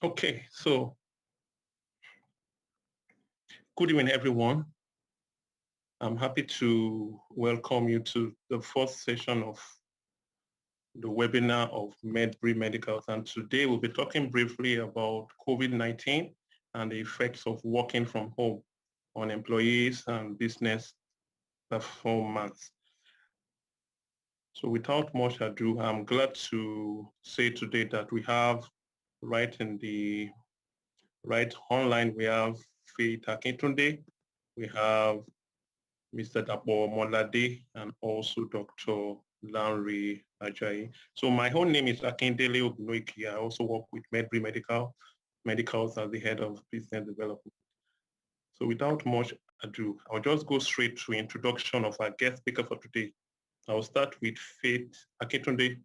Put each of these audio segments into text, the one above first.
Okay, so good evening, everyone. I'm happy to welcome you to the first session of the webinar of Medbury Medicals. And today we'll be talking briefly about COVID-19 and the effects of working from home on employees and business performance. So without much ado, I'm glad to say today that we have right online, we have Faith Akintunde, we have Mr. Dapo Molade, and also Dr. Lanre Ajayi. So my whole name is Akindele Ognoiki. I also work with Medbury Medicals as the head of business development. So without much ado, I'll just go straight to introduction of our guest speaker for today. I'll start with Faith Akintunde.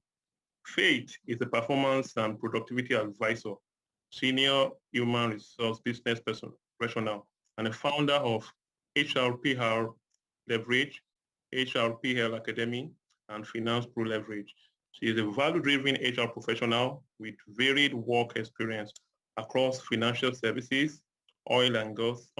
Faith is a performance and productivity advisor, senior human resource business professional, and a founder of HRPR Leverage, HRPL Academy, and Finance Pro Leverage. She is a value-driven HR professional with varied work experience across financial services, oil and gas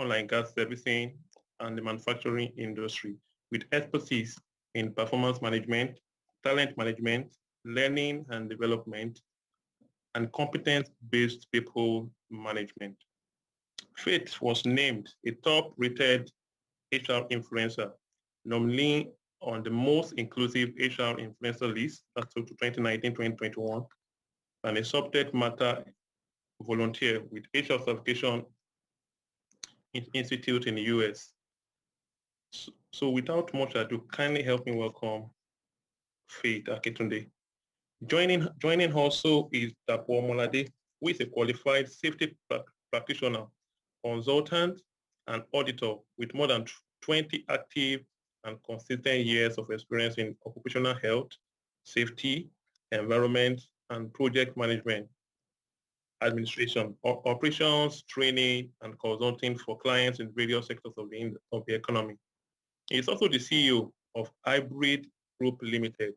servicing, and the manufacturing industry, with expertise in performance management, talent management, learning and development, and competence-based people management. Faith was named a top-rated HR influencer, nominally on the most inclusive HR influencer list, that's 2019-2021, and a subject matter volunteer with HR Certification Institute in the US. So without much ado, kindly help me welcome Faith Akintunde. Joining also is Dapo Molade, who is a qualified safety practitioner, consultant, and auditor with more than 20 active and consistent years of experience in occupational health, safety, environment, and project management, administration, operations, training, and consulting for clients in various sectors of the economy. He is also the CEO of Hybrid Group Limited,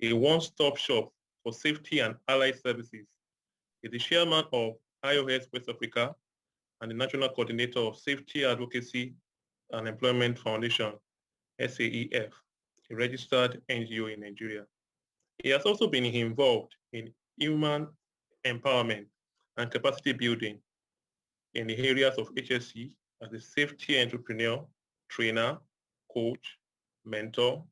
a one-stop shop for safety and allied services. He is the chairman of iOS West Africa and the national coordinator of Safety Advocacy and Employment Foundation, SAEF, a registered NGO in Nigeria. He has also been involved in human empowerment and capacity building in the areas of HSC as a safety entrepreneur, trainer, coach, mentor,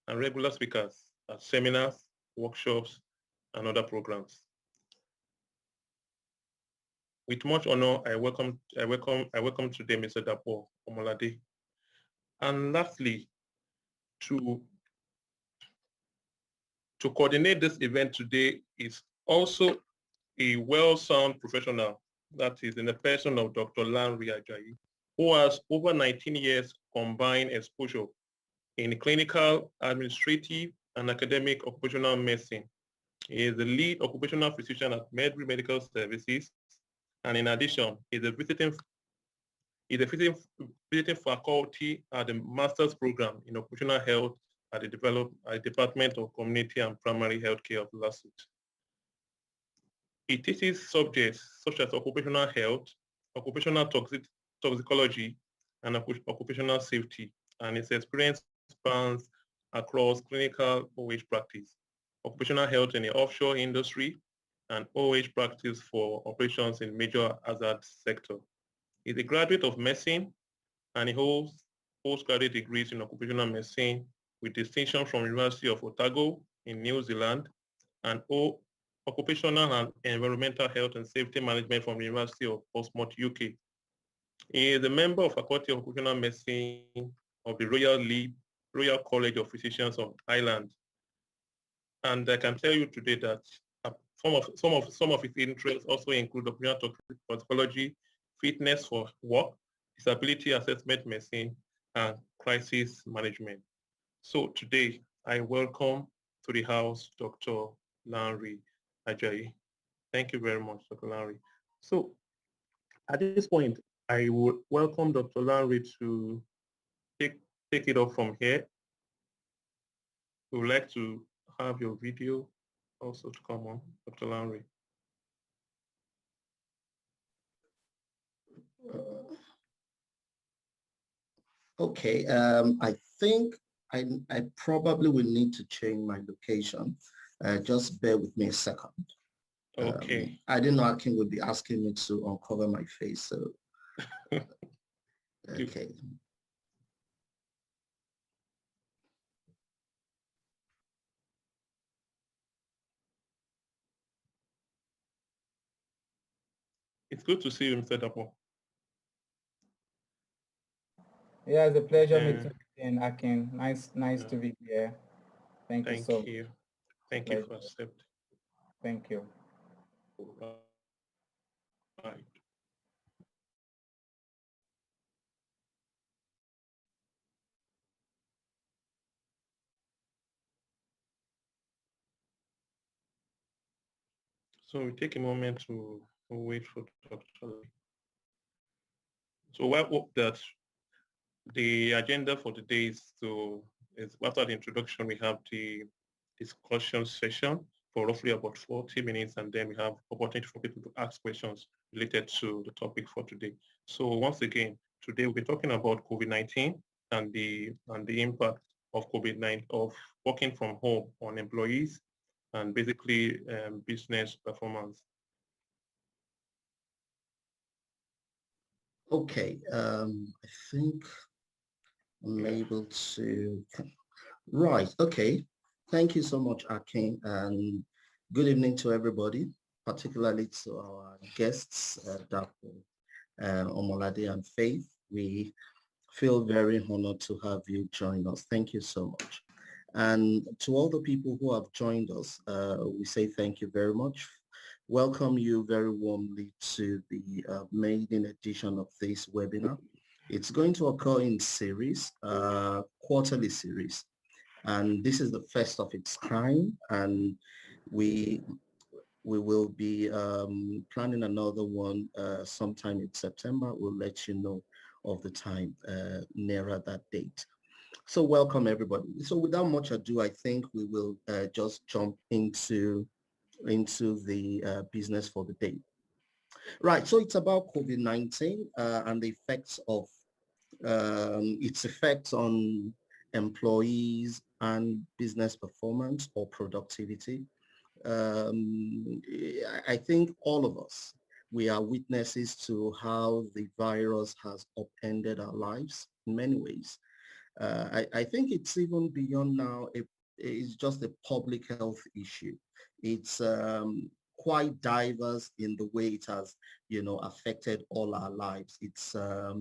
and regular speakers at seminars, workshops, and other programs. With much honor, I welcome today Mr. Dapo Omolade. And lastly, to coordinate this event today is also a well-sound professional, that is in the person of Dr. Lanre Ajayi, who has over 19 years combined exposure in clinical, administrative, and academic occupational medicine. He is the lead occupational physician at Medbury Medical Services, and in addition, is a visiting faculty at the master's program in occupational health at the Department of Community and Primary Healthcare of LASUT. It teaches subjects such as occupational health, occupational toxicology, and occupational safety, and its experience spans across clinical OH practice, occupational health in the offshore industry, and OH practice for operations in major hazard sector. He's a graduate of medicine, and he holds postgraduate degrees in occupational medicine with distinction from University of Otago in New Zealand and occupational and environmental health and safety management from the University of Portsmouth, UK. He is a member of Faculty of Occupational Medicine of the Royal College of Physicians of Ireland. And I can tell you today that some of his interests also include occupational toxicology, fitness for work, disability assessment medicine, and crisis management. So today, I welcome to the house Dr. Lanre Ajayi. Thank you very much, Dr. Lanre. So at this point, I would welcome Dr. Lanre to take it up from here. We would like to have your video also to come on, Dr. Lanre. Uh, okay, I think I probably will need to change my location. Just bear with me a second. Okay. I didn't know Akin would be asking me to uncover my face, so Good. okay. It's good to see you, Mr. Dapo. Yeah, it's a pleasure Yeah, meeting you again, Akin. Nice yeah. to be here. Thank you so Thank much. you. It's a Thank you pleasure. for accepting. Thank you. Right. So we take a moment to wait for Dr. Larry. So I hope that the agenda for the day is after the introduction, we have the discussion session for roughly about 40 minutes, and then we have opportunity for people to ask questions related to the topic for today. So once again, today we'll be talking about COVID-19 and the impact of COVID-19 of working from home on employees and basically business performance. Okay, I think I'm Yeah. able to. Right. Okay. Thank you so much, Akin, and good evening to everybody, particularly to our guests, Dr. Omolade and Faith. We feel very honored to have you join us. Thank you so much. And to all the people who have joined us, we say thank you very much. Welcome you very warmly to the maiden edition of this webinar. It's going to occur in series, quarterly series, and this is the first of its kind, and we we will be planning another one sometime in September. We'll let you know of the time nearer that date. So welcome everybody. So without much ado, I think we will just jump into the business for the day. Right, so it's about COVID-19 and the effects of its effects on employees and business performance or productivity. I think all of us, we are witnesses to how the virus has upended our lives in many ways. I think it's even beyond now. It's just a public health issue. It's quite diverse in the way it has, affected all our lives. It's a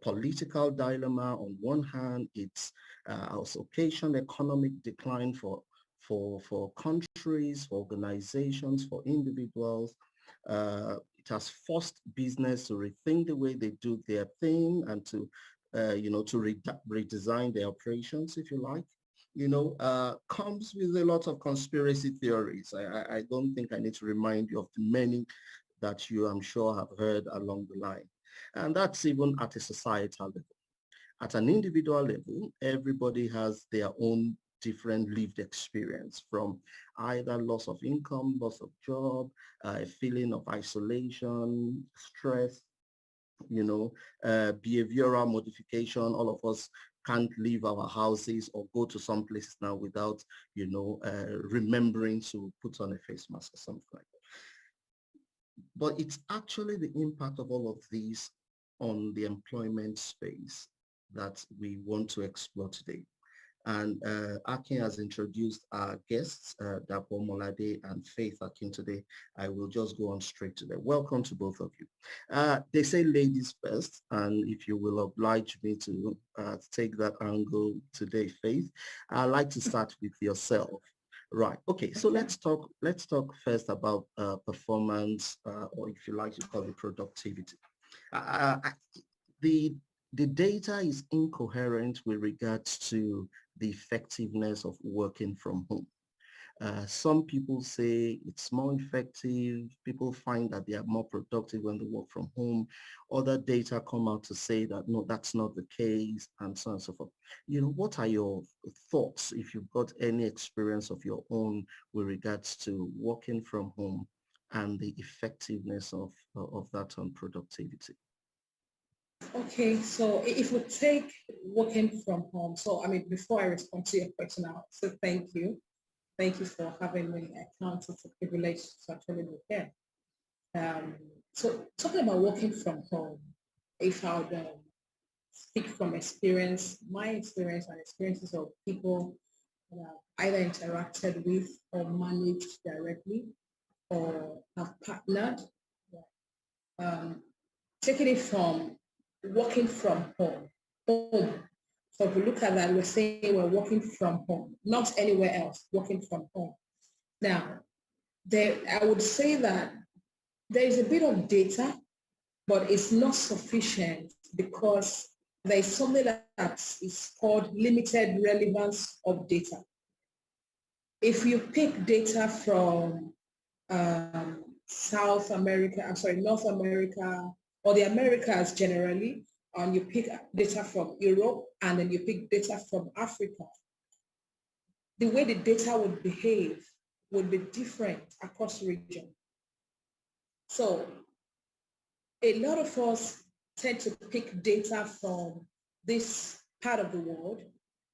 political dilemma on one hand. It's also occasional economic decline for countries, for organizations, for individuals. It has forced business to rethink the way they do their thing and to redesign their operations, if you like. Comes with a lot of conspiracy theories. I don't think I need to remind you of the many that you, I'm sure, have heard along the line. And that's even at a societal level. At an individual level, everybody has their own different lived experience, from either loss of income, loss of job, a feeling of isolation, stress, behavioral modification. All of us can't leave our houses or go to some places now without, remembering to put on a face mask or something like that. But it's actually the impact of all of these on the employment space that we want to explore today. And Akin has introduced our guests, Dapo Molade and Faith Akin today. I will just go on straight to them. Welcome to both of you. They say ladies first, and if you will oblige me to take that angle today, Faith, I'd like to start with yourself. Right. Okay. So Okay. let's talk first about performance, or if you like to call it productivity. Uh, the the data is incoherent with regards to the effectiveness of working from home. Some people say it's more effective. People find that they are more productive when they work from home. Other data come out to say that no, that's not the case, and so on and so forth. What are your thoughts, if you've got any experience of your own with regards to working from home and the effectiveness of that on productivity? Okay, so if we take working from home, so I mean, before I respond to your question, I'll say thank you. Thank you for having me. I count it a privilege to actually be here. Um, so talking about working from home, if I would speak from experience, my experience and experiences of people that I've either interacted with or managed directly or have partnered, um, taking it from working from home. So if we look at that, we're saying we're working from home, not anywhere else, working from home. Now, I would say that there is a bit of data, but it's not sufficient because there is something that is called limited relevance of data. If you pick data from South America, I'm sorry, North America, or the Americas generally, and you pick data from Europe, and then you pick data from Africa, the way the data would behave would be different across region. So a lot of us tend to pick data from this part of the world,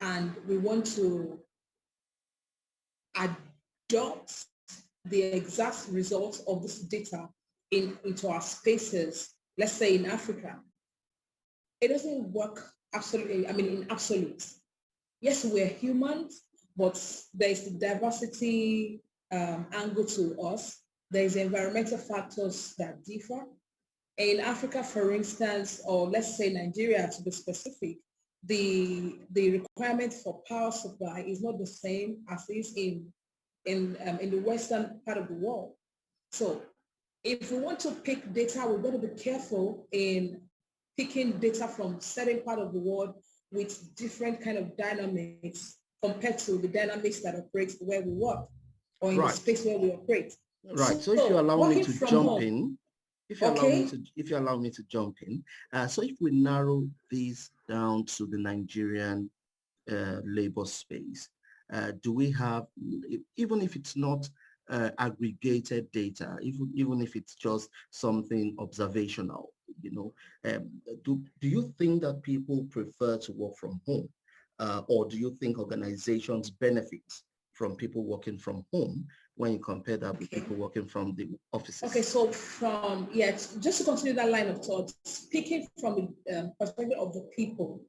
and we want to adopt the exact results of this data into our spaces, let's say in Africa. It doesn't work absolutely, I mean, in absolute. Yes, we're humans, but there's the diversity angle to us. There's environmental factors that differ. In Africa, for instance, or let's say Nigeria to be specific, the requirement for power supply is not the same as is in the western part of the world. So if we want to pick data, we've got to be careful in picking data from certain part of the world with different kind of dynamics compared to the dynamics that operate where we work or in the Right. space where we operate. Right. So if you allow me to jump home, in, if you allow me to jump in, so if we narrow this down to the Nigerian labor space, do we have, even if it's not aggregated data, even if it's just something observational, you know, do you think that people prefer to work from home, or do you think organizations benefit from people working from home when you compare that with people working from the offices? Okay, so from, just to continue that line of thought, speaking from the perspective of the people,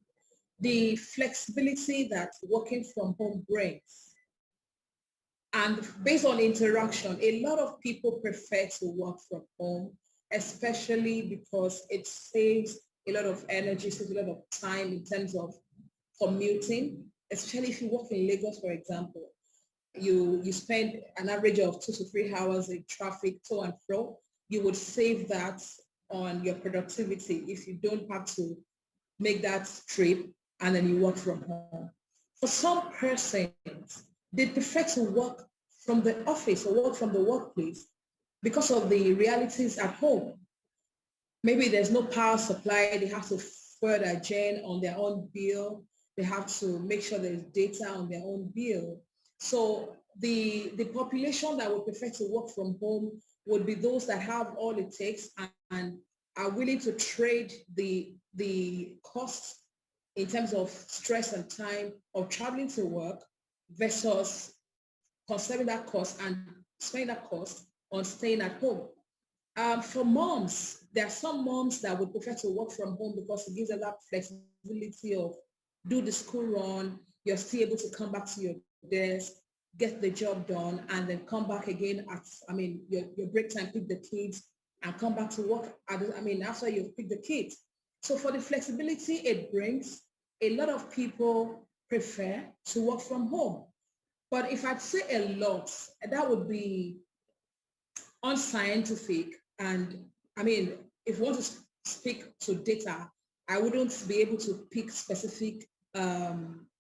the flexibility that working from home brings, and based on interaction, a lot of people prefer to work from home, especially because it saves a lot of energy, saves a lot of time in terms of commuting, especially if you work in Lagos, for example. You spend an average of 2 to 3 hours in traffic to and fro. You would save that on your productivity if you don't have to make that trip and then you work from home. For some persons, they prefer to work from the office or work from the workplace because of the realities at home. Maybe there's no power supply, they have to fuel their gen on their own bill, they have to make sure there's data on their own bill. So the population that would prefer to work from home would be those that have all it takes and are willing to trade the costs in terms of stress and time of traveling to work versus conserving that cost and spending that cost on staying at home. For moms, there are some moms that would prefer to work from home because it gives them that flexibility of do the school run, you're still able to come back to your desk, get the job done, and then come back again at, your break time, pick the kids, and come back to work, after you've picked the kids. So for the flexibility it brings, a lot of people prefer to work from home. But if I'd say a lot, that would be unscientific. And if you want to speak to data, I wouldn't be able to pick specific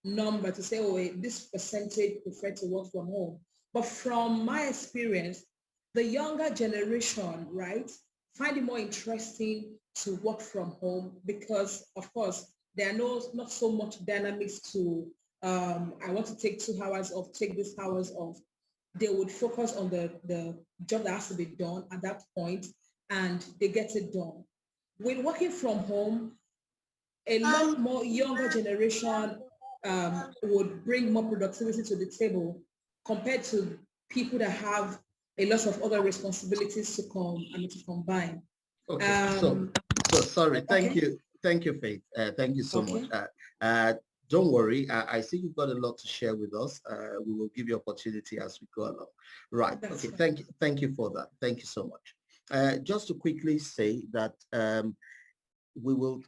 number to say, oh, this percentage prefer to work from home. But from my experience, the younger generation, right, find it more interesting to work from home because, of course, there are not so much dynamics to, I want to take 2 hours off, take these hours off. They would focus on the job that has to be done at that point, and they get it done. With working from home, a lot more younger generation would bring more productivity to the table compared to people that have a lot of other responsibilities to combine. Okay, so sorry. Okay. Thank you, Faith. Thank you so much. Okay. Don't worry. I see you've got a lot to share with us. We will give you opportunity as we go along. Right. That's Okay. fine. Thank you. Thank you for that. Thank you so much. Just to quickly say that we will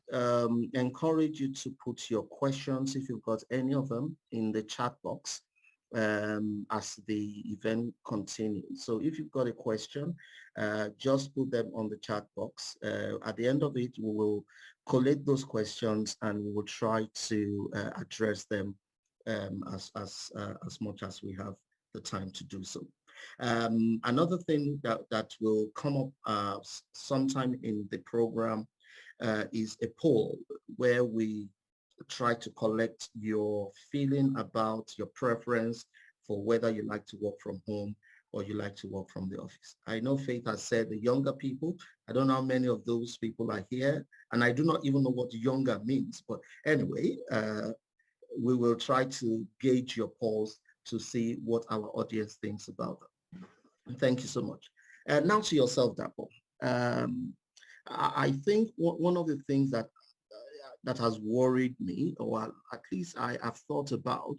encourage you to put your questions, if you've got any of them, in the chat box as the event continues. So if you've got a question, just put them on the chat box. At the end of it, we will collect those questions and we will try to address them as much as we have the time to do so. Another thing that will come up sometime in the program is a poll where we try to collect your feeling about your preference for whether you like to work from home or you like to work from the office. I know Faith has said the younger people. I don't know how many of those people are here, and I do not even know what younger means. But anyway, we will try to gauge your polls to see what our audience thinks about them. Thank you so much. Now to yourself, Dapo. I think one of the things that has worried me, or at least I have thought about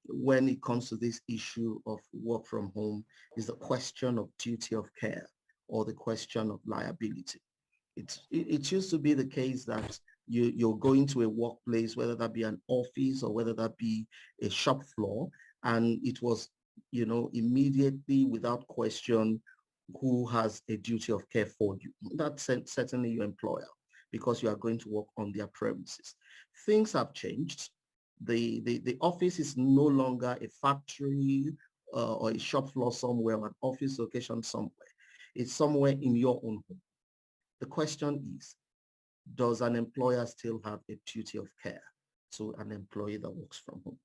when it comes to this issue of work from home, is the question of duty of care or the question of liability. It used to be the case that you're going to a workplace, whether that be an office or whether that be a shop floor, and it was, immediately without question, who has a duty of care for you. That's certainly your employer, because you are going to work on their premises. Things have changed. The office is no longer a factory or a shop floor somewhere, or an office location somewhere. It's somewhere in your own home. The question is, does an employer still have a duty of care to an employee that works from home?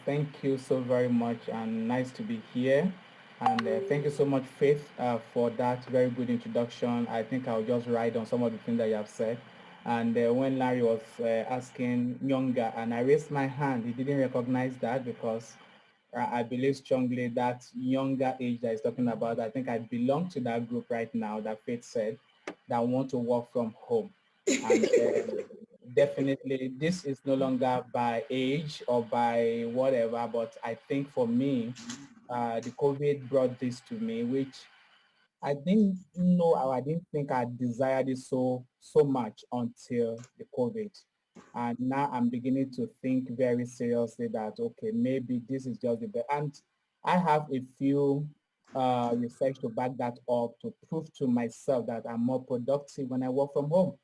Thank you so very much, and nice to be here. And thank you so much, Faith, for that very good introduction. I think I'll just ride on some of the things that you have said. And when Larry was asking younger, and I raised my hand, he didn't recognize that because I believe strongly that younger age that he's talking about, I think I belong to that group right now that Faith said that want to work from home. And definitely this is no longer by age or by whatever, but I think for me, the COVID brought this to me, which I didn't know, or I didn't think I desired it so much until the COVID. And now I'm beginning to think very seriously that, okay, maybe this is just the best. And I have a few research to back that up, to prove to myself that I'm more productive when I work from home.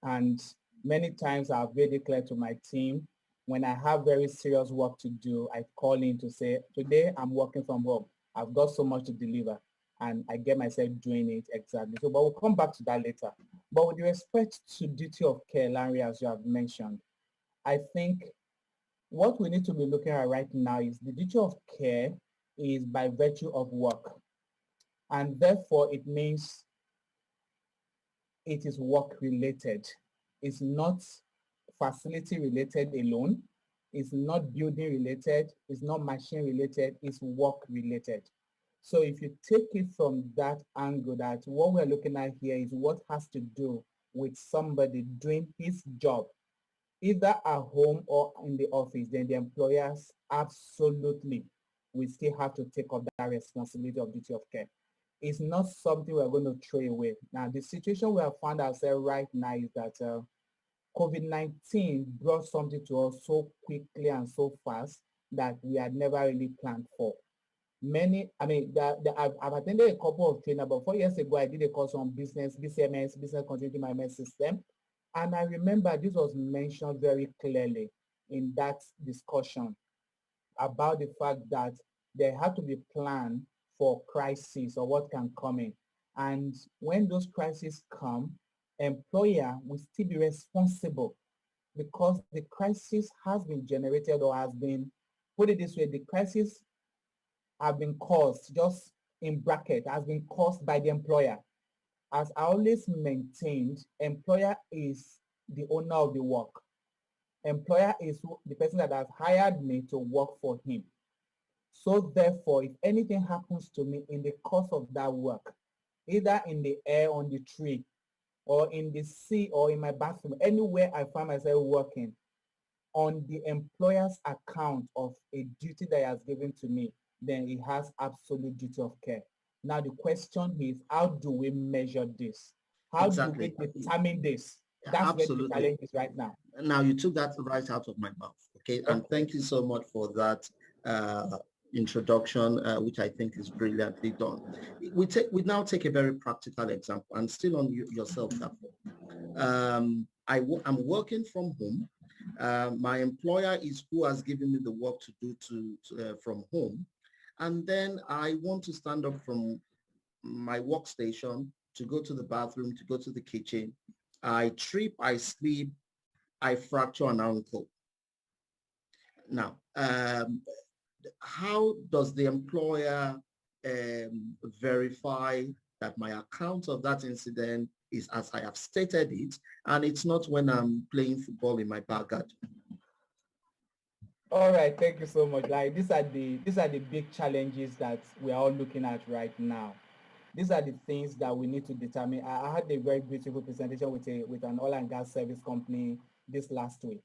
And many times I've made it clear to my team, when I have very serious work to do, I call in to say, today I'm working from home. I've got so much to deliver, and I get myself doing it exactly. So, but we'll come back to that later. But with respect to duty of care, Larry, as you have mentioned, I think what we need to be looking at right now is the duty of care is by virtue of work. And therefore, it means it is work related. It's not facility related alone. It's not building related. It's not machine related. It's work related. So if you take it from that angle, that what we're looking at here is what has to do with somebody doing his job, either at home or in the office, then the employers absolutely will still have to take up that responsibility of duty of care. It's not something we're going to throw away. Now, the situation we have found ourselves right now is that COVID-19 brought something to us so quickly and so fast that we had never really planned for. I've attended a couple of trainings. About 4 years ago, I did a course on business continuity management system. And I remember this was mentioned very clearly in that discussion about the fact that there had to be plan for crisis or what can come in. And when those crises come, employer will still be responsible because the crisis has been generated or has been, put it this way, the crisis have been caused, just in bracket, has been caused by the employer. as I always maintained, employer is the owner of the work. Employer is the person that has hired me to work for him. So therefore, if anything happens to me in the course of that work, either in the air, on the tree, or in the sea, or in my bathroom, anywhere I find myself working, on the employer's account of a duty that he has given to me, then he has absolute duty of care. Now the question is, how do we measure this? How Exactly. do we determine this? That's where the challenge is right now. Now you took that right out of my mouth. Okay, and thank you so much for that introduction, which I think is brilliantly done. We now take a very practical example, and still on yourself, I'm working from home. My employer is who has given me the work to do from home, and then I want to stand up from my workstation to go to the bathroom, to go to the kitchen. I trip, I sleep, I fracture an ankle. Now, how does the employer verify that my account of that incident is as I have stated it, and it's not when I'm playing football in my back garden? All right, thank you so much. Like these are the big challenges that we are all looking at right now. These are the things that we need to determine. I had a very beautiful presentation with an oil and gas service company this last week,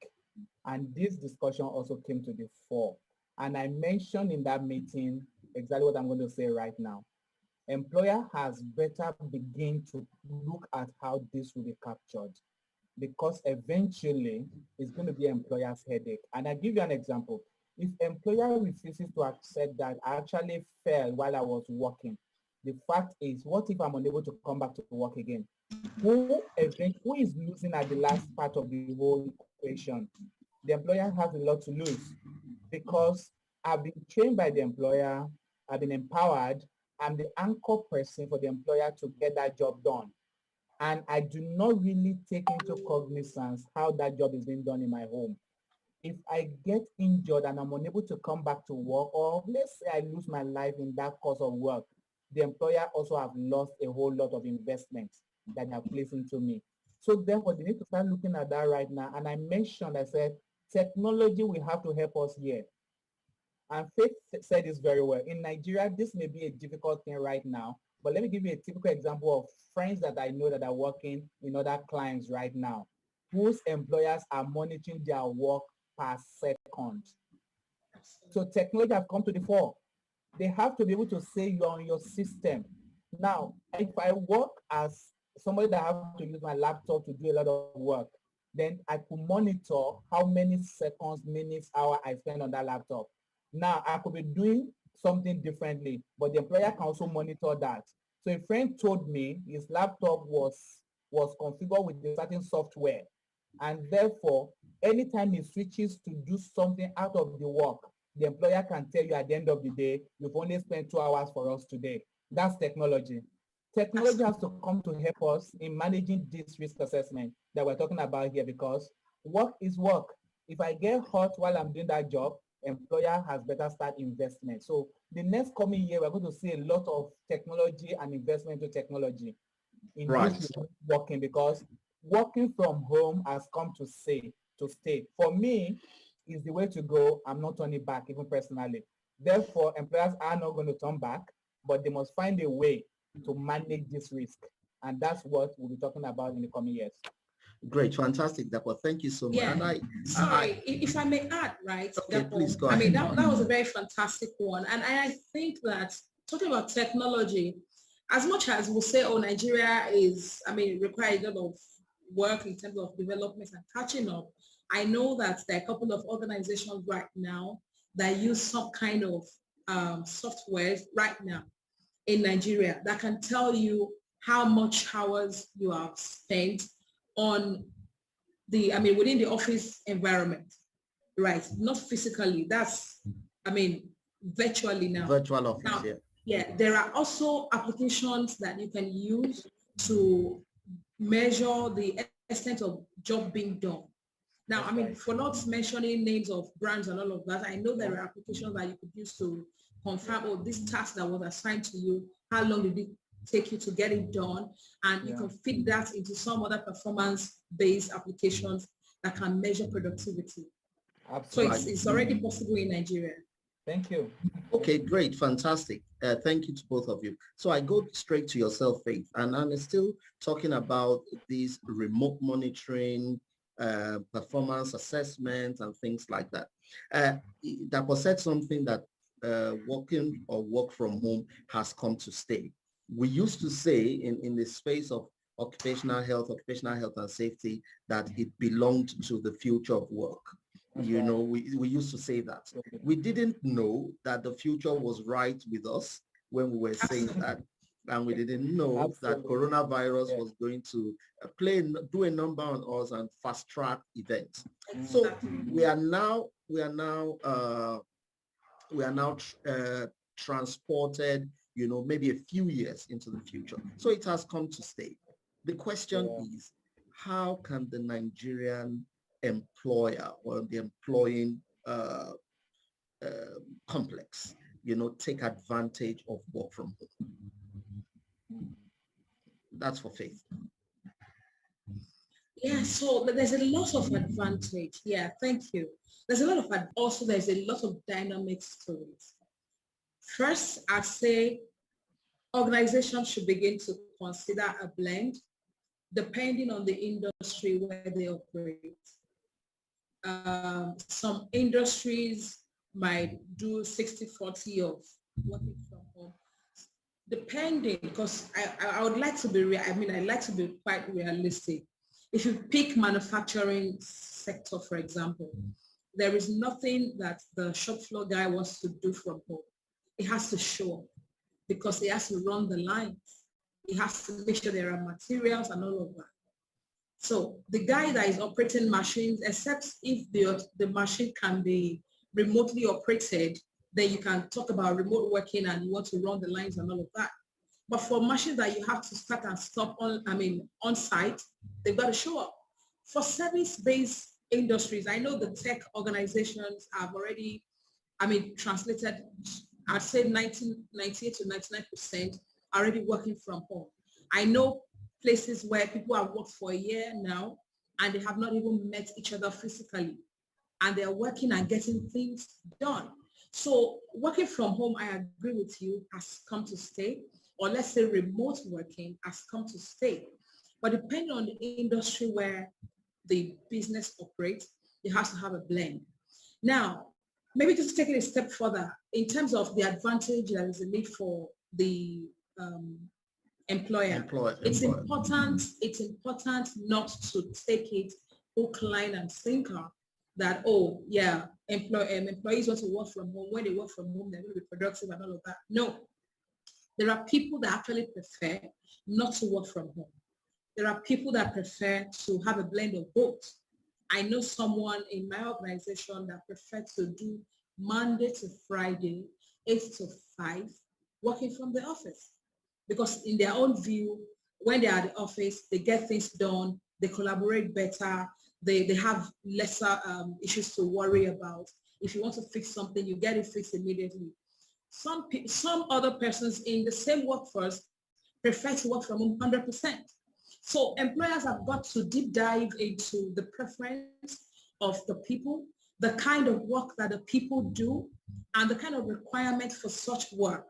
and this discussion also came to the fore. And I mentioned in that meeting exactly what I'm going to say right now. Employer has better begin to look at how this will be captured, because eventually it's going to be employer's headache. And I give you an example. If employer refuses to accept that I actually fell while I was working, the fact is, what if I'm unable to come back to work again? Who is losing at the last part of the whole equation? The employer has a lot to lose, because I've been trained by the employer, I've been empowered, I'm the anchor person for the employer to get that job done. And I do not really take into cognizance how that job is being done in my home. If I get injured and I'm unable to come back to work, or let's say I lose my life in that course of work, the employer also have lost a whole lot of investments that they have placed into me. So therefore, they need to start looking at that right now. And I said, technology will have to help us here. And Faith said this very well. In Nigeria, this may be a difficult thing right now, but let me give you a typical example of friends that I know that are working in other clients right now, whose employers are monitoring their work per second. So technology has come to the fore. They have to be able to say you're on your system. Now, if I work as somebody that have to use my laptop to do a lot of work, then I could monitor how many seconds, minutes, hours I spend on that laptop. Now, I could be doing something differently, but the employer can also monitor that. So a friend told me his laptop was configured with a certain software, and therefore, anytime he switches to do something out of the work, the employer can tell you at the end of the day, you've only spent 2 hours for us today. That's technology. Technology has to come to help us in managing this risk assessment that we're talking about here, because work is work. If I get hurt while I'm doing that job, employer has better start investment. So the next coming year, we're going to see a lot of technology and investment to technology in this working, because working from home has come to stay. For me, is the way to go. I'm not turning back, even personally. Therefore, employers are not going to turn back, but they must find a way to manage this risk. And that's what we'll be talking about in the coming years. Great, fantastic, Dapo. Thank you so much. Yeah. And if I may add, right? Okay, Dapo, please go ahead. I mean, that was a very fantastic one. And I think that talking about technology, as much as we'll say, oh, Nigeria is, requires a lot of work in terms of development and catching up, I know that there are a couple of organizations right now that use some kind of software right now in Nigeria that can tell you how much hours you have spent on within the office environment, right? Not physically, that's, virtually now. Virtual office, now, yeah. Yeah, there are also applications that you can use to measure the extent of job being done. Now, for not mentioning names of brands and all of that, I know there are applications that you could use to confirm, oh, this task that was assigned to you, how long did it take you to get it done, and you can feed that into some other performance-based applications that can measure productivity. Absolutely. So it's already possible in Nigeria. Thank you. Okay, great, fantastic. Thank you to both of you. So I go straight to yourself, Faith, and I'm still talking about these remote monitoring, performance assessment, and things like that. That was said something that working or work from home has come to stay. We used to say in the space of occupational health and safety, that it belonged to the future of work. You know, we used to say that. We didn't know that the future was right with us when we were saying that. And we didn't know that coronavirus was going to do a number on us and fast track events. So we are now transported, you know, maybe a few years into the future. So it has come to stay. The question is, how can the Nigerian employer or the employing complex, you know, take advantage of work from home? That's for Faith. Yeah, so there's a lot of advantage. Yeah, thank you. There's a lot of, also there's a lot of dynamics to it. First, I'd say organizations should begin to consider a blend depending on the industry where they operate. Some industries might do 60-40 of working from home, depending, because I would like to be, I like to be quite realistic. If you pick manufacturing sector, for example, there is nothing that the shop floor guy wants to do from home. It has to show up because he has to run the lines. He has to make sure there are materials and all of that. So the guy that is operating machines, except if the machine can be remotely operated, then you can talk about remote working and you want to run the lines and all of that. But for machines that you have to start and stop on site, they've got to show up. For service-based industries, I know the tech organizations have already, translated, I'd say 98 to 99% already working from home. I know places where people have worked for a year now and they have not even met each other physically, and they're working and getting things done. So working from home, I agree with you, has come to stay, or let's say remote working has come to stay. But depending on the industry where the business operates, it has to have a blend. Now, maybe just take it a step further in terms of the advantage that is a need for the employer. It's important not to take it hook, line, and sinker that, oh yeah, employees want to work from home. When they work from home, they're going to be productive and all of that. No, there are people that actually prefer not to work from home. There are people that prefer to have a blend of both. I know someone in my organization that prefer to do Monday to Friday, 8 to 5, working from the office. Because in their own view, when they are at the office, they get things done, they collaborate better, they have lesser issues to worry about. If you want to fix something, you get it fixed immediately. Some other persons in the same workforce prefer to work from home 100%. So employers have got to deep dive into the preference of the people, the kind of work that the people do, and the kind of requirement for such work.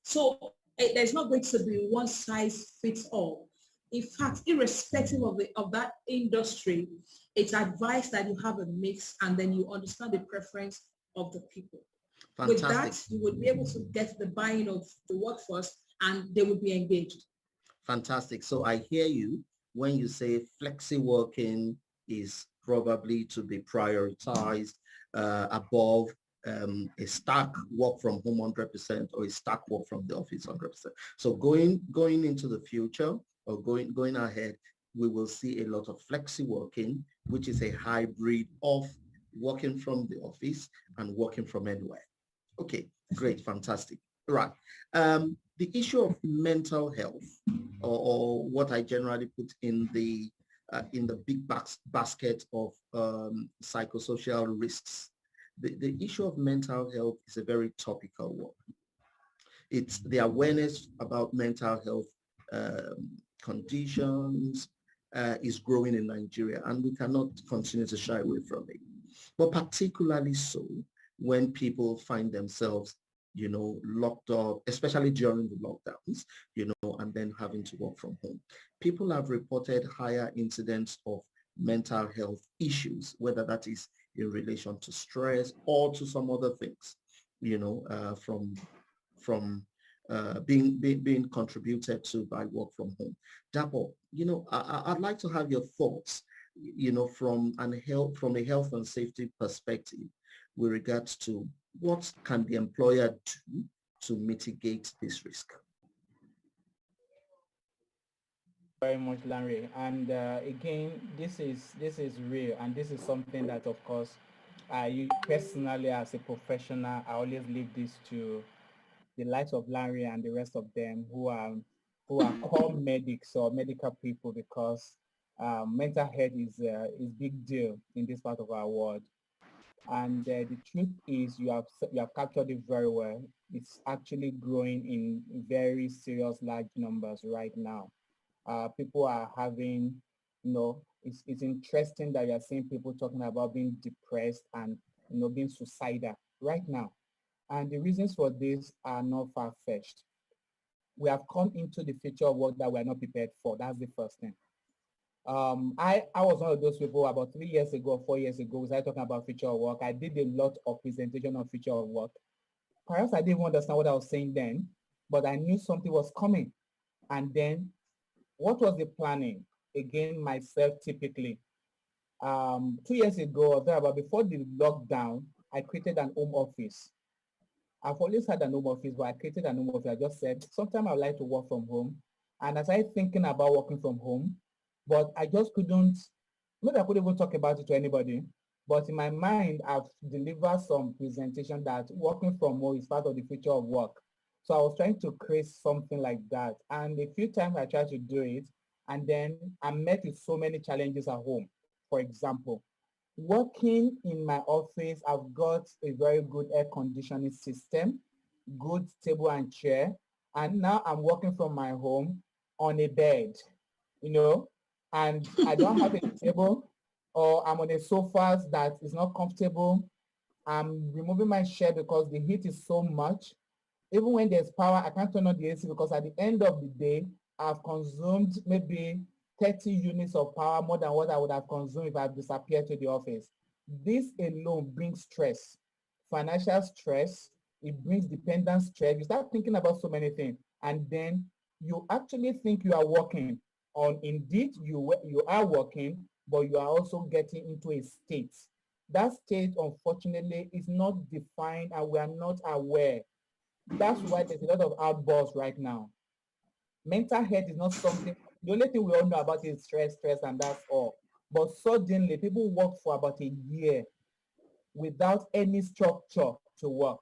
So there's not going to be one size fits all. In fact, irrespective of that industry, it's advised that you have a mix and then you understand the preference of the people. Fantastic. With that, you would be able to get the buy-in of the workforce and they would be engaged. Fantastic. So I hear you when you say flexi working is probably to be prioritized above a stack work from home 100% or a stack work from the office 100%. So going into the future or going ahead, we will see a lot of flexi working, which is a hybrid of working from the office and working from anywhere. Okay, great, fantastic. Right. The issue of mental health, or what I generally put in the big basket of psychosocial risks. The issue of mental health is a very topical one. It's the awareness about mental health conditions is growing in Nigeria, and we cannot continue to shy away from it. But particularly so when people find themselves, locked up, especially during the lockdowns, and then having to work from home. People have reported higher incidents of mental health issues, whether that is in relation to stress or to some other things, from being contributed to by work from home. Dapo, I'd like to have your thoughts, from a health and safety perspective with regards to what can the employer do to mitigate this risk? Very much, Larry. And again, this is real, and this is something that, of course, you personally as a professional, I always leave this to the likes of Larry and the rest of them who are called medics or medical people, because mental health is big deal in this part of our world. And the truth is, you have captured it very well. It's actually growing in very serious large numbers right now. People are having, it's interesting that you're seeing people talking about being depressed and, being suicidal right now. And the reasons for this are not far-fetched. We have come into the future of work that we're not prepared for. That's the first thing. I was one of those people about 3 years ago, 4 years ago, we started talking about future of work. I did a lot of presentation on future of work. Perhaps I didn't understand what I was saying then, but I knew something was coming. And then what was the planning? Again, myself typically. 2 years ago, or before the lockdown, I created an home office. I've always had an home office, but I created an home office. I just said, sometimes I would like to work from home. And as I thinking about working from home, but I just couldn't, maybe I couldn't even talk about it to anybody. But in my mind, I've delivered some presentation that working from home is part of the future of work. So I was trying to create something like that. And a few times I tried to do it, and then I met with so many challenges at home. For example, working in my office, I've got a very good air conditioning system, good table and chair. And now I'm working from my home on a bed, and I don't have a table, or I'm on a sofa that is not comfortable. I'm removing my chair because the heat is so much. Even when there's power, I can't turn on the AC because at the end of the day, I've consumed maybe 30 units of power, more than what I would have consumed if I disappeared to the office. This alone brings stress, financial stress. It brings dependent stress. You start thinking about so many things, and then you actually think you are working. On indeed, you are working, but you are also getting into a state. That state, unfortunately, is not defined, and we are not aware. That's why there's a lot of outbursts right now. Mental health is not something, the only thing we all know about is stress, and that's all. But suddenly, people work for about a year without any structure to work.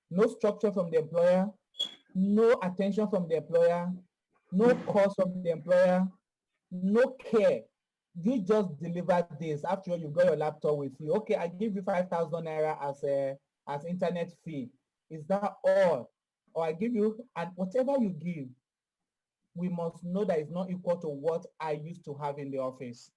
No structure from the employer, no attention from the employer, no cause from the employer, no care. You just deliver this. After all, you got your laptop with you. Okay, I give you 5,000 naira as internet fee. Is that all? Or I give you, and whatever you give, we must know that it's not equal to what I used to have in the office.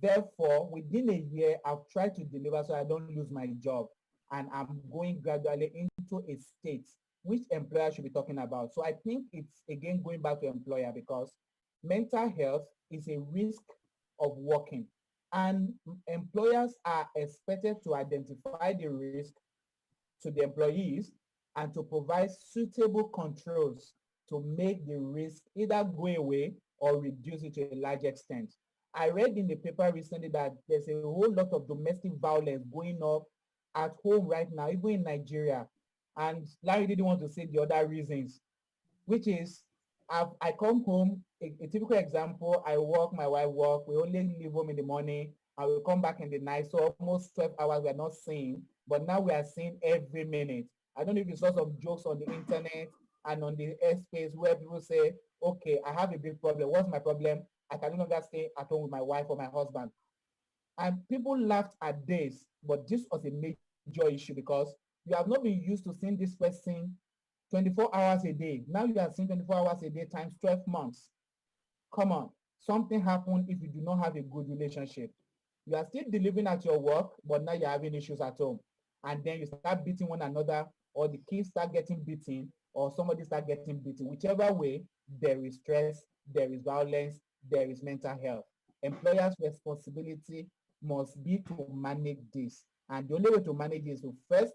Therefore, within a year, I've tried to deliver so I don't lose my job. And I'm going gradually into a state which employer should be talking about. So I think it's, again, going back to employer, because mental health is a risk of working. And employers are expected to identify the risk to the employees and to provide suitable controls to make the risk either go away or reduce it to a large extent. I read in the paper recently that there's a whole lot of domestic violence going up at home right now, even in Nigeria. And Larry didn't want to say the other reasons, which is I come home, a typical example, I work, my wife work, we only leave home in the morning, and we come back in the night, so almost 12 hours we're not seeing, but now we are seeing every minute. I don't know if you saw some jokes on the internet and on the airspace where people say, okay, I have a big problem. What's my problem? I can no longer stay at home with my wife or my husband. And people laughed at this, but this was a major issue because you have not been used to seeing this person 24 hours a day. Now you are seeing 24 hours a day times 12 months. Come on, something happened if you do not have a good relationship. You are still delivering at your work, but now you're having issues at home. And then you start beating one another, or the kids start getting beaten, or somebody start getting beaten. Whichever way, there is stress, there is violence, there is mental health. Employers' responsibility must be to manage this. And the only way to manage is to first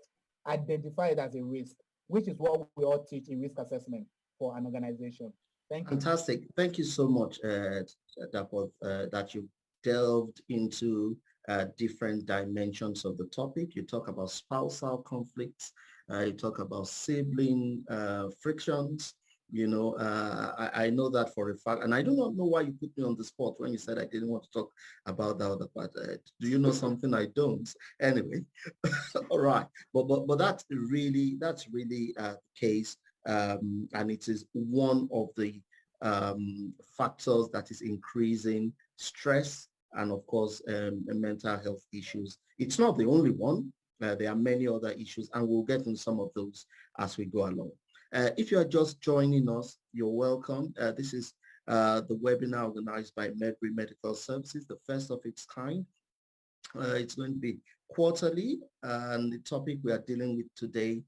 identify it as a risk, which is what we all teach in risk assessment for an organization. Thank you. Fantastic. Thank you so much, Dapo, that you delved into different dimensions of the topic. You talk about spousal conflicts. You talk about sibling frictions. You know, I know that for a fact, and I do not know why you put me on the spot when you said I didn't want to talk about that other part. Do you know something I don't? Anyway, all right. But that's really the case. And it is one of the factors that is increasing stress and, of course, mental health issues. It's not the only one. There are many other issues, and we'll get into some of those as we go along. If you are just joining us, you're welcome. This is the webinar organized by Medbury Medical Services, the first of its kind. It's going to be quarterly, and the topic we are dealing with today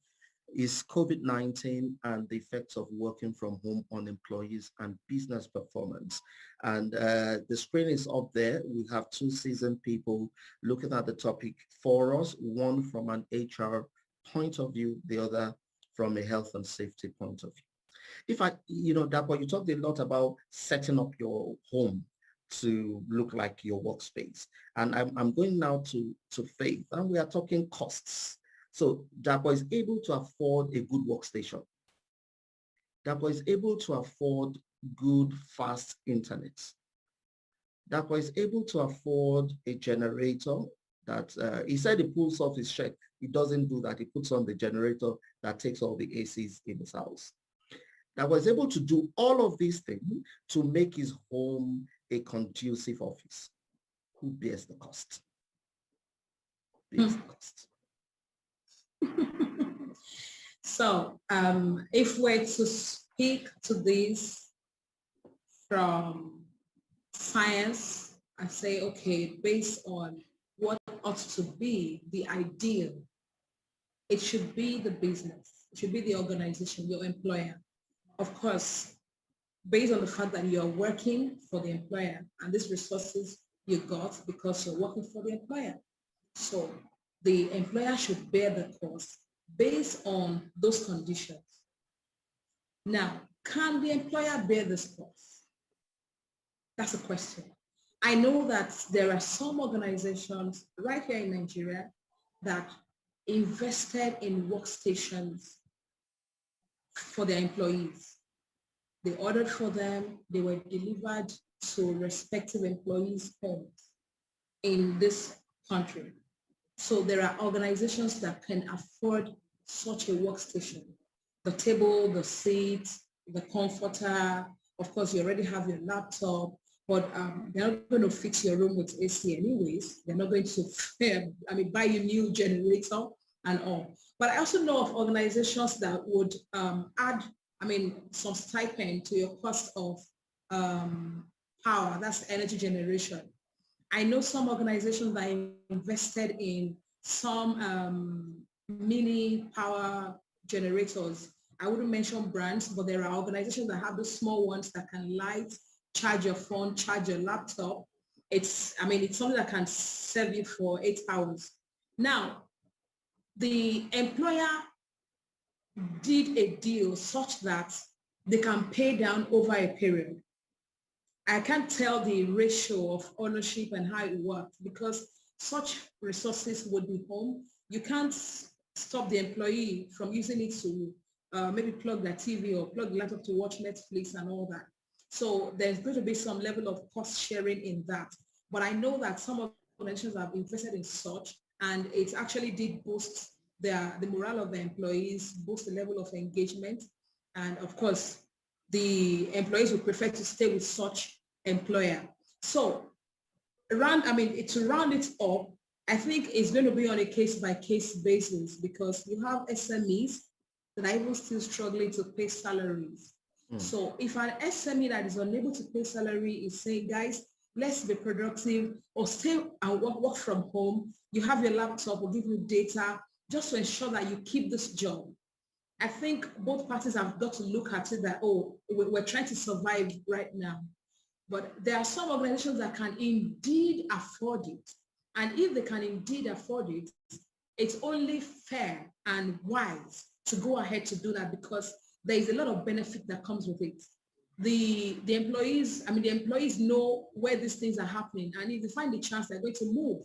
is COVID-19 and the effects of working from home on employees and business performance. And the screen is up there. We have two seasoned people looking at the topic for us, one from an HR point of view, the other from a health and safety point of view. If Dapo, you talked a lot about setting up your home to look like your workspace. And I'm going now to Faith, and we are talking costs. So Dapo is able to afford a good workstation. Dapo is able to afford good, fast internet. Dapo is able to afford a generator that he said he pulls off his check. He doesn't do that. He puts on the generator that takes all the ACs in his house. Dapo is able to do all of these things to make his home a conducive office. Who bears the cost? Bears the cost. So if we're to speak to this from science and say, okay, based on what ought to be the ideal, it should be the business, it should be the organization, your employer. Of course, based on the fact that you're working for the employer and these resources you got because you're working for the employer. So the employer should bear the cost based on those conditions. Now, can the employer bear this cost? That's a question. I know that there are some organizations right here in Nigeria that invested in workstations for their employees. They ordered for them, they were delivered to respective employees' homes in this country. So there are organizations that can afford such a workstation. The table, the seat, the comforter, of course you already have your laptop, but they're not going to fix your room with AC anyways. They're not going to buy you new generator and all. But I also know of organizations that would add some stipend to your cost of power, that's energy generation. I know some organizations that invested in some mini power generators. I wouldn't mention brands, but there are organizations that have those small ones that can light, charge your phone, charge your laptop. It's something that can serve you for 8 hours. Now, the employer did a deal such that they can pay down over a period. I can't tell the ratio of ownership and how it works because such resources would be home. You can't stop the employee from using it to maybe plug their TV or plug the laptop to watch Netflix and all that. So there's going to be some level of cost sharing in that. But I know that some organizations have invested in such, and it actually did boost the morale of the employees, boost the level of engagement. And of course, the employees would prefer to stay with such employer. So to round it up, I think it's going to be on a case-by-case basis because you have SMEs that are even still struggling to pay salaries. So if an SME that is unable to pay salary is saying, guys, let's be productive or stay and work from home, you have your laptop, we'll give you data just to ensure that you keep this job. I think both parties have got to look at it that, oh, we're trying to survive right now. But there are some organizations that can indeed afford it. And if they can indeed afford it, it's only fair and wise to go ahead to do that because there is a lot of benefit that comes with it. The employees know where these things are happening, and if they find the chance, they're going to move.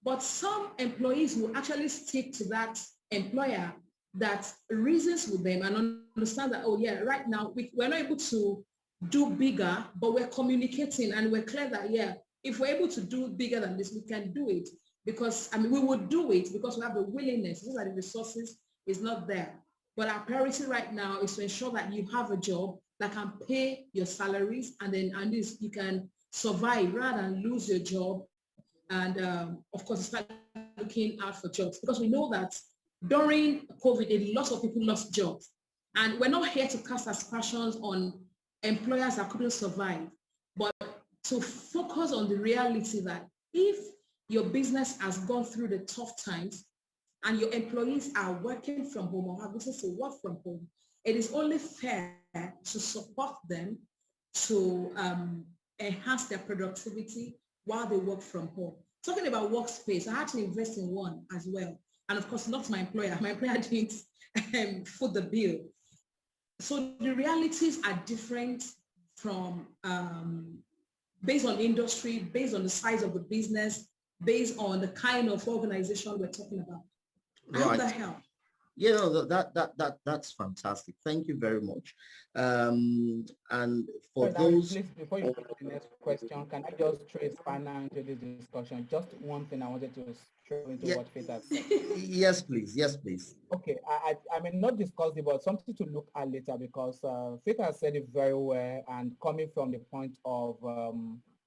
But some employees will actually stick to that employer that reasons with them and understand that, oh yeah, right now we're not able to do bigger, but we're communicating and we're clear that, yeah, if we're able to do bigger than this, we can do it because, we would do it because we have the willingness. These are the resources is not there. But our priority right now is to ensure that you have a job that can pay your salaries and then you can survive rather than lose your job. And of course, start looking out for jobs because we know that during COVID, a lot of people lost jobs. And we're not here to cast aspersions on employers that couldn't survive, but to focus on the reality that if your business has gone through the tough times, and your employees are working from home or have business to work from home, it is only fair to support them to enhance their productivity while they work from home. Talking about workspace, I had to invest in one as well. And of course, not my employer. My employer didn't foot the bill. So the realities are different from based on industry, based on the size of the business, based on the kind of organization we're talking about. I hope that helps. You know, that's fantastic. Thank you very much. And for those... Please, before you go to the next question, can I just throw a spanner into this discussion? Just one thing I wanted to throw into what Faith has said. Yes, please. Yes, please. Okay, I may not discuss it, but something to look at later because Faith has said it very well and coming from the point of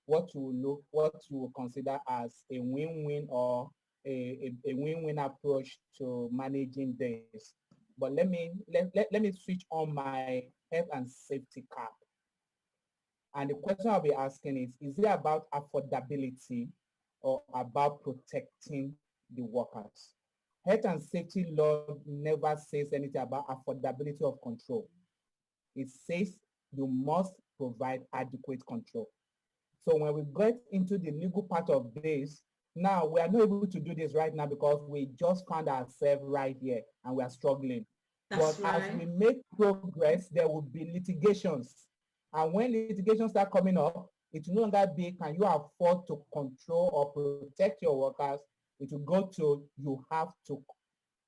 what you consider as a win-win or a win-win approach to managing this. But let me switch on my health and safety cap. And the question I'll be asking is it about affordability or about protecting the workers? Health and safety law never says anything about affordability of control. It says you must provide adequate control. So when we get into the legal part of this, now we are not able to do this right now because we just found ourselves right here and we are struggling. But as we make progress, there will be litigations. And when litigations start coming up, it will no longer be, can you afford to control or protect your workers? It will go to, you have to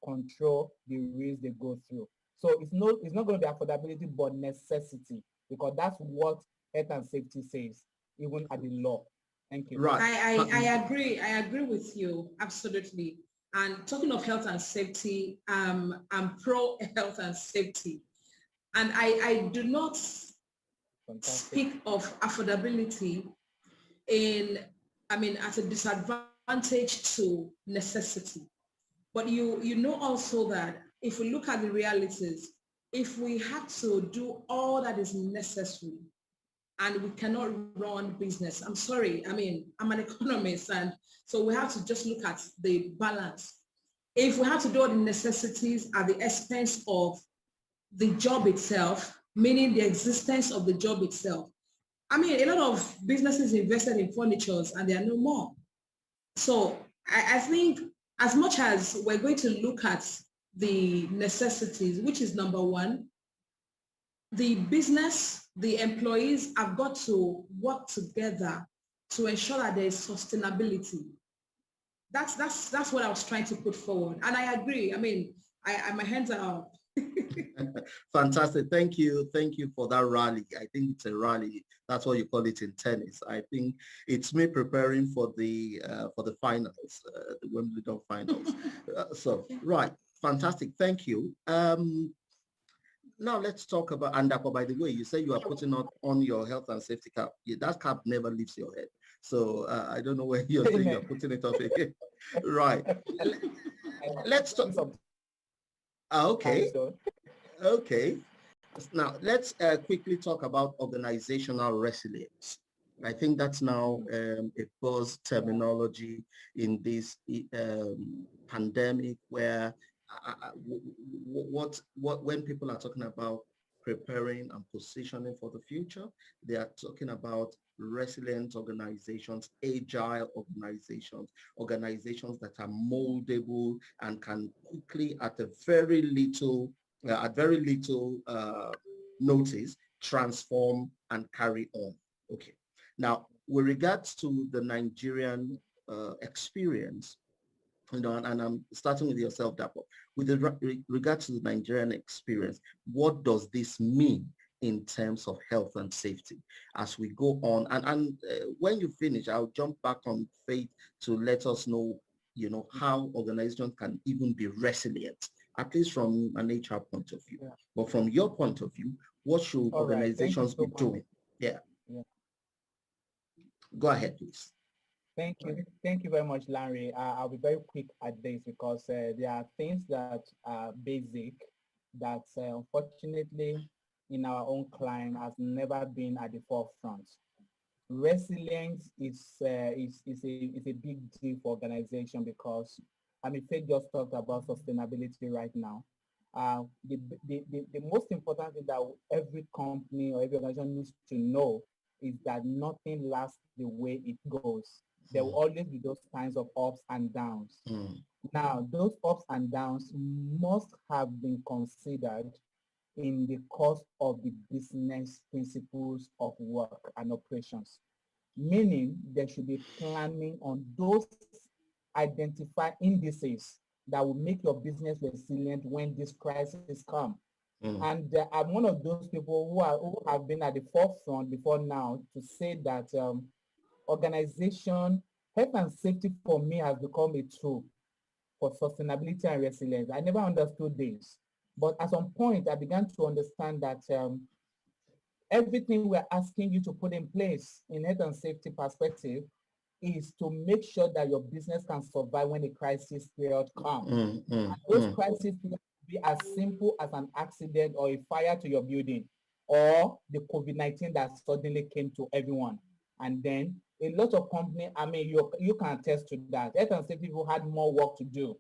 control the risks they go through. So it's not going to be affordability, but necessity, because that's what health and safety says, even at the law. Thank you. Right. I agree with you, absolutely. And talking of health and safety, I'm pro health and safety. And I do not speak of affordability as a disadvantage to necessity. But you know also that if we look at the realities, if we have to do all that is necessary and we cannot run business, I'm sorry, I'm an economist, and so we have to just look at the balance. If we have to do all the necessities at the expense of the job itself, meaning the existence of the job itself, a lot of businesses invested in furnitures and they are no more. So I think as much as we're going to look at the necessities, which is number one, the business, the employees have got to work together to ensure that there is sustainability. That's what I was trying to put forward. And I agree. My hands are up. Fantastic. Thank you for that rally. I think it's a rally. That's what you call it in tennis. I think it's me preparing for the finals, the Wimbledon finals. So right, fantastic. Thank you. Now let's talk about, and by the way, you say you are putting on your health and safety cap. That cap never leaves your head. So I don't know where you're saying you're putting it off again. Right. Let's talk. Okay. Okay. Now, let's quickly talk about organizational resilience. I think that's now a buzz terminology in this pandemic where when people are talking about preparing and positioning for the future, they are talking about resilient organizations, agile organizations, organizations that are moldable and can quickly at very little notice, transform and carry on. Okay. Now, with regards to the Nigerian experience, and I'm starting with yourself, Dapo. With regard to the Nigerian experience, what does this mean in terms of health and safety as we go on? And when you finish, I'll jump back on Faith to let us know, how organizations can even be resilient, at least from an HR point of view. Yeah. But from your point of view, what should All right. Thank you organizations so be much. doing? Yeah. Yeah. Go ahead, please. Thank you. Thank you very much, Larry. I'll be very quick at this because there are things that are basic that unfortunately in our own climate has never been at the forefront. Resilience is a big deal for organization because I mean, Faith just talked about sustainability right now. The most important thing that every company or every organization needs to know is that nothing lasts the way it goes. There will always be those kinds of ups and downs. Now, those ups and downs must have been considered in the course of the business principles of work and operations, meaning there should be planning on those identified indices that will make your business resilient when this crisis come. And I'm one of those people who have been at the forefront before now to say that organization, health and safety for me has become a tool for sustainability and resilience. I never understood this. But at some point, I began to understand that everything we're asking you to put in place in health and safety perspective is to make sure that your business can survive when a crisis period comes. And those crisis periods be as simple as an accident or a fire to your building or the COVID-19 that suddenly came to everyone. And then a lot of companies, I mean, you can attest to that. Health and safety people had more work to do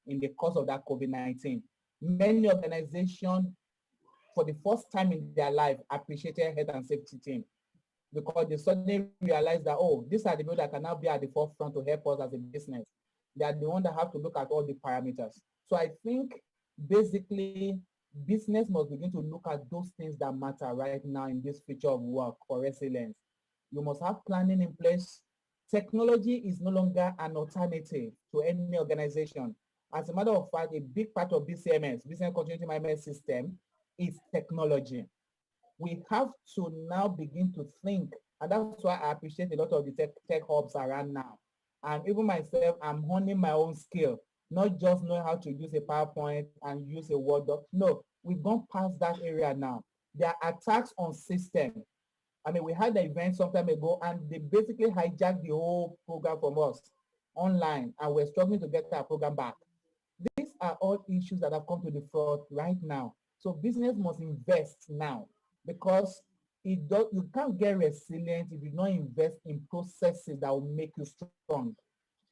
in the course of that COVID-19. Many organizations, for the first time in their life, appreciated health and safety team because they suddenly realized that, oh, these are the people that can now be at the forefront to help us as a business. They are the ones that have to look at all the parameters. So I think basically business must begin to look at those things that matter right now in this future of work for resilience. You must have planning in place. Technology is no longer an alternative to any organization. As a matter of fact, a big part of BCMS, Business Continuity Management System, is technology. We have to now begin to think, and that's why I appreciate a lot of the tech hubs around now. And even myself, I'm honing my own skill, not just knowing how to use a PowerPoint and use a Word doc. No, we've gone past that area now. There are attacks on system. I mean, we had the event some time ago, and they basically hijacked the whole program from us online, and we're struggling to get our program back. These are all issues that have come to the front right now. So business must invest now because you can't get resilient if you don't invest in processes that will make you strong.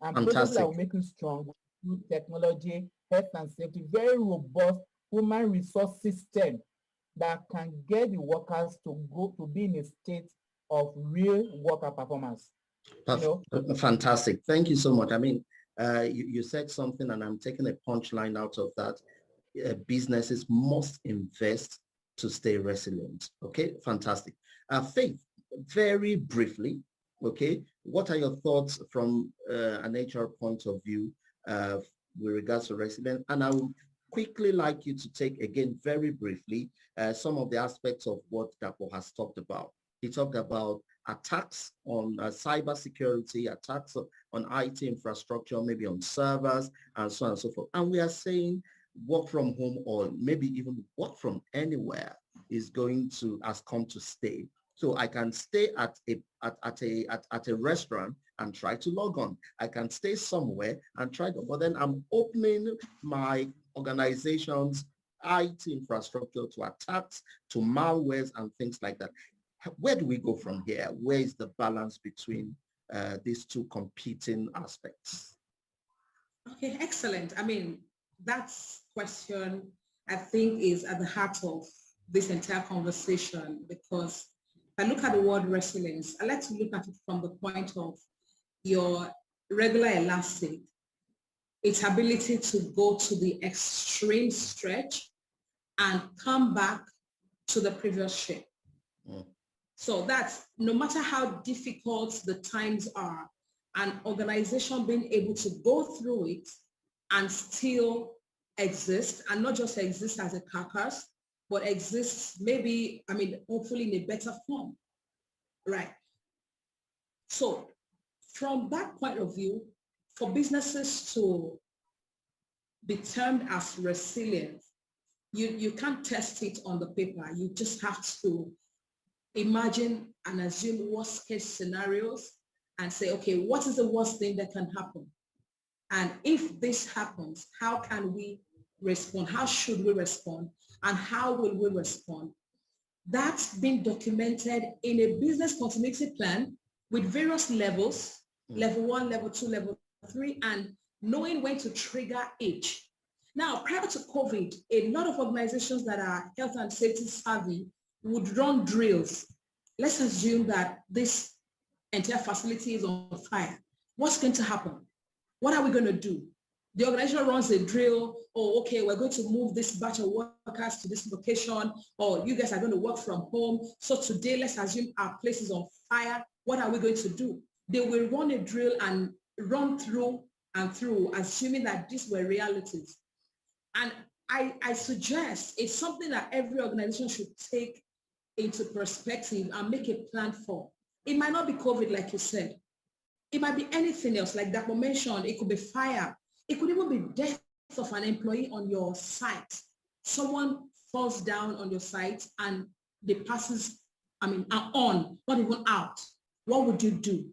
And processes that will make you strong through technology, health and safety, very robust human resource system that can get the workers to go to be in a state of real worker performance. Fantastic. Thank you so much. I mean, you said something and I'm taking a punchline out of that. Businesses must invest to stay resilient. Okay, fantastic. Faith, very briefly, okay, what are your thoughts from an HR point of view with regards to resilience? And I would quickly like you to take, again, very briefly, some of the aspects of what Dapo has talked about. He talked about attacks on cyber security, attacks on IT infrastructure, maybe on servers, and so on and so forth. And we are saying work from home or maybe even work from anywhere has come to stay. So I can stay at a restaurant and try to log on. I can stay somewhere and try to, but then I'm opening my organization's IT infrastructure to attacks, to malwares and things like that. Where do we go from here? Where is the balance between these two competing aspects? Okay, excellent. I mean, that question, I think, is at the heart of this entire conversation, because if I look at the word resilience, I like to look at it from the point of your regular elastic, its ability to go to the extreme stretch and come back to the previous shape. Mm. So that's, no matter how difficult the times are, an organization being able to go through it and still exist, and not just exist as a carcass, but exists maybe, I mean, hopefully in a better form, right? So from that point of view, for businesses to be termed as resilient, you can't test it on the paper. You just have to imagine and assume worst case scenarios and say, okay, what is the worst thing that can happen? And if this happens, how can we respond? How should we respond? And how will we respond? That's been documented in a business continuity plan with various levels, level 1, level 2, level 3, and knowing when to trigger each. Now, prior to COVID, a lot of organizations that are health and safety savvy would run drills. Let's assume that this entire facility is on fire. What's going to happen? What are we going to do? The organization runs a drill. Oh, okay, we're going to move this batch of workers to this location, or you guys are going to work from home. So today, let's assume our place is on fire. What are we going to do? They will run a drill and run through and through, assuming that these were realities. And I suggest it's something that every organization should take into perspective and make a plan for. It might not be COVID, like you said. It might be anything else, like that mentioned. It could be fire. It could even be death of an employee on your site. Someone falls down on your site and they passes, are on, not even out. What would you do?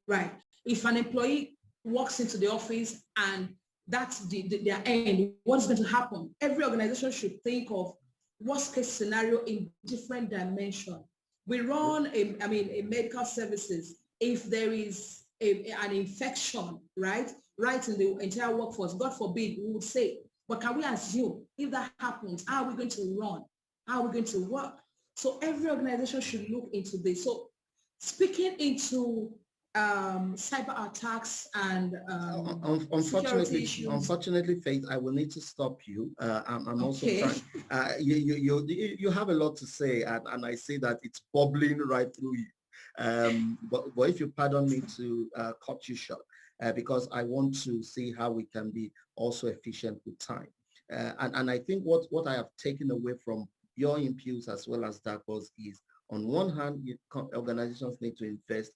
Right. If an employee walks into the office and that's their end, what's going to happen? Every organization should think of worst case scenario in different dimensions. We run a medical services. If there is an infection, right in the entire workforce, God forbid, we would say, but can we assume if that happens, how are we going to run? How are we going to work? So every organization should look into this. So speaking into cyber attacks and unfortunately, Faith, I will need to stop you. I'm also trying. You have a lot to say, and I say that it's bubbling right through you. But if you pardon me to cut you short, because I want to see how we can be also efficient with time. And I think what I have taken away from your inputs as well as that is, on one hand, organizations need to invest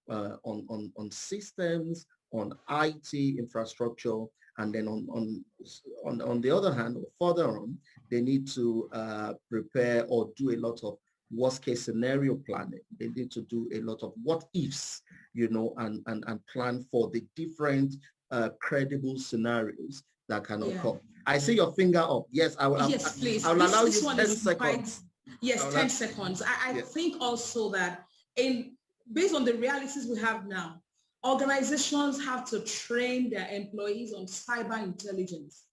on systems, on IT infrastructure, and then on the other hand, or further on, they need to prepare or do a lot of worst case scenario planning. They need to do a lot of what ifs, and plan for the different credible scenarios that can occur. I see your finger up. Yes, I will. Yes, please. I will allow you 10 seconds. Yes, 10 seconds. I think also that based on the realities we have now, organizations have to train their employees on cyber intelligence.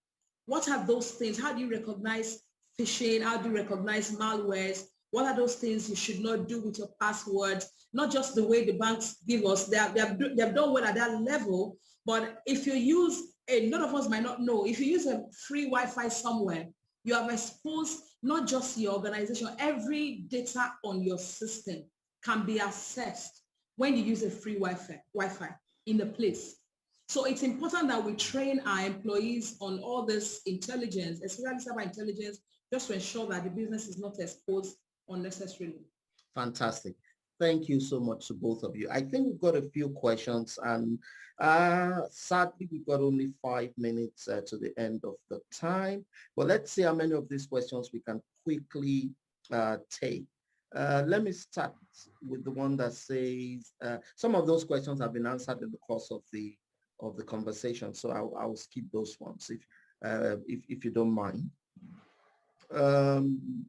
What are those things? How do you recognize phishing? How do you recognize malwares? What are those things you should not do with your passwords? Not just the way the banks give us. They have done well at that level, but if you use, none of us might not know, if you use a free Wi-Fi somewhere, you have exposed not just your organization, every data on your system can be accessed when you use a free Wi-Fi in a place. So it's important that we train our employees on all this intelligence, especially cyber intelligence, just to ensure that the business is not exposed unnecessarily. Fantastic. Thank you so much to both of you. I think we've got a few questions, and sadly, we've got only 5 minutes to the end of the time. But let's see how many of these questions we can quickly take. Let me start with the one that says, some of those questions have been answered in the course of the conversation, so I'll skip those ones if you don't mind. Um,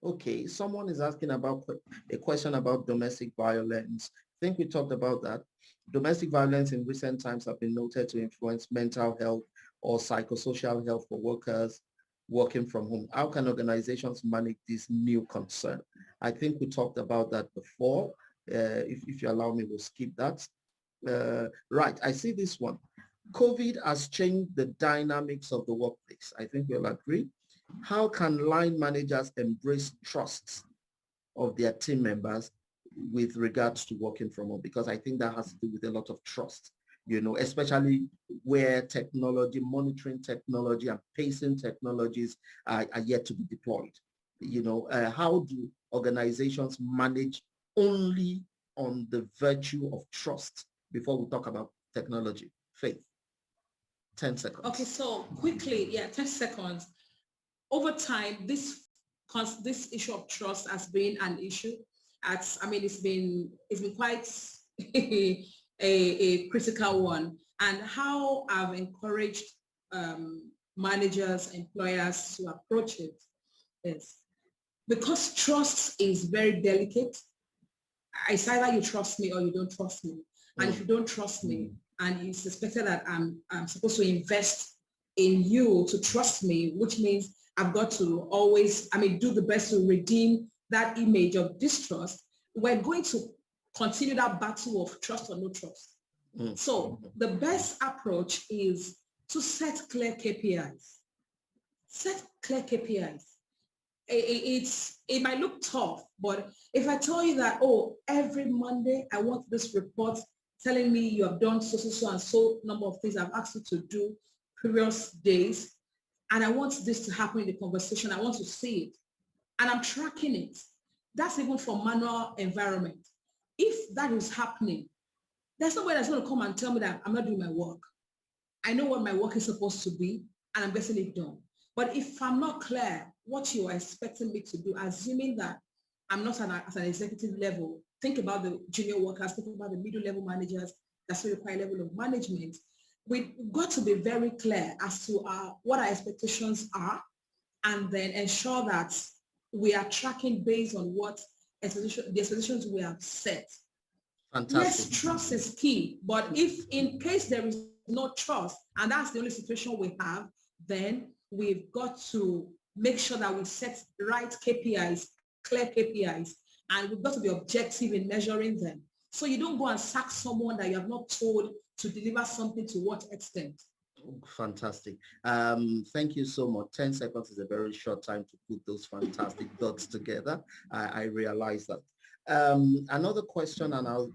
okay, someone is asking about a question about domestic violence. I think we talked about that. Domestic violence in recent times have been noted to influence mental health or psychosocial health for workers working from home. How can organizations manage this new concern? I think we talked about that before. If you allow me, we'll skip that. Right, I see this one. COVID has changed the dynamics of the workplace. I think we'll agree. How can line managers embrace trust of their team members with regards to working from home? Because I think that has to do with a lot of trust, especially where technology, monitoring technology and pacing technologies are yet to be deployed. How do organizations manage only on the virtue of trust before we talk about technology? Faith, 10 seconds. Okay, so quickly, 10 seconds. Over time, this issue of trust has been an issue. It's been quite a critical one. And how I've encouraged managers, employers to approach it is because trust is very delicate. It's either you trust me or you don't trust me. And if you don't trust me and it's expected that I'm supposed to invest in you to trust me, which means I've got to always, do the best to redeem that image of distrust. We're going to continue that battle of trust or no trust. So the best approach is to set clear KPIs. Set clear KPIs. It might look tough, but if I tell you that, every Monday I want this report telling me you have done so and so number of things I've asked you to do previous days, and I want this to happen in the conversation, I want to see it, and I'm tracking it. That's even for manual environment. If that is happening, there's nobody that's going to come and tell me that I'm not doing my work. I know what my work is supposed to be, and I'm getting it done. But if I'm not clear what you are expecting me to do, assuming that I'm not at an executive level, think about the junior workers, think about the middle level managers that still require level of management. We've got to be very clear as to what our expectations are, and then ensure that we are tracking based on what the expectations we have set. Fantastic. Yes, trust is key, but if in case there is no trust, and that's the only situation we have, then we've got to make sure that we set right KPIs, clear KPIs, and we've got to be objective in measuring them. So you don't go and sack someone that you have not told to deliver something to what extent. Fantastic. Thank you so much. 10 seconds is a very short time to put those fantastic dots together. I realize that. Another question, and I'll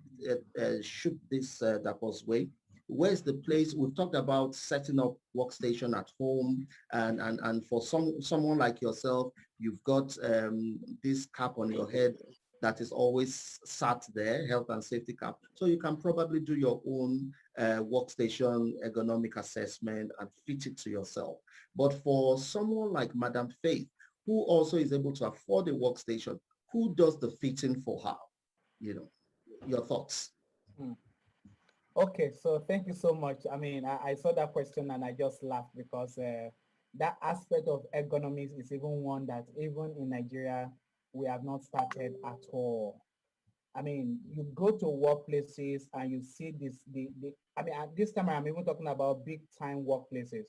shoot this that was way. Where's the place? We've talked about setting up workstation at home, and for someone like yourself, you've got this cap on your head that is always sat there, health and safety cap. So you can probably do your own workstation ergonomic assessment and fit it to yourself. But for someone like Madam Faith, who also is able to afford a workstation, who does the fitting for her? Your thoughts. Okay, so thank you so much. I saw that question and I just laughed because that aspect of ergonomics is even one that even in Nigeria, we have not started at all. You go to workplaces and you see at this time I'm even talking about big time workplaces,